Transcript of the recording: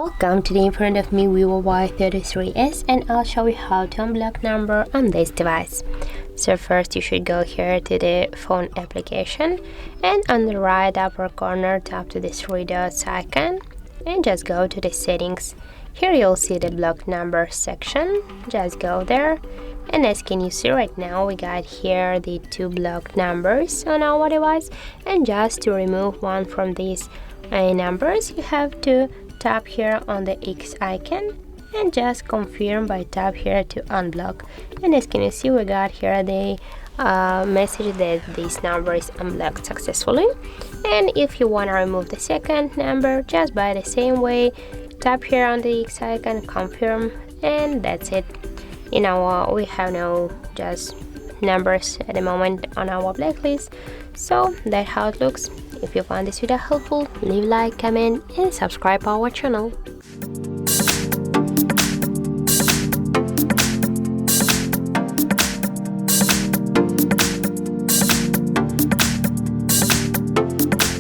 Welcome to the in front of me VIVO Y33s, and I'll show you how to unblock number on this device. So first you should go here to the phone application, and on the right upper corner tap to this three dots icon and just go to the settings. Here you'll see the block number section. Just go there, and as can you see right now, we got here the two block numbers on our device, and just to remove one from these numbers, you have to tap here on the X icon and just confirm by tap here to unblock. And as can you see, we got here the message that this number is unblocked successfully. And if you want to remove the second number, just by the same way, tap here on the X icon, confirm, and that's it. We have no just numbers at the moment on our blacklist. So that's how it looks. If you found this video helpful, leave a like, comment and subscribe our channel.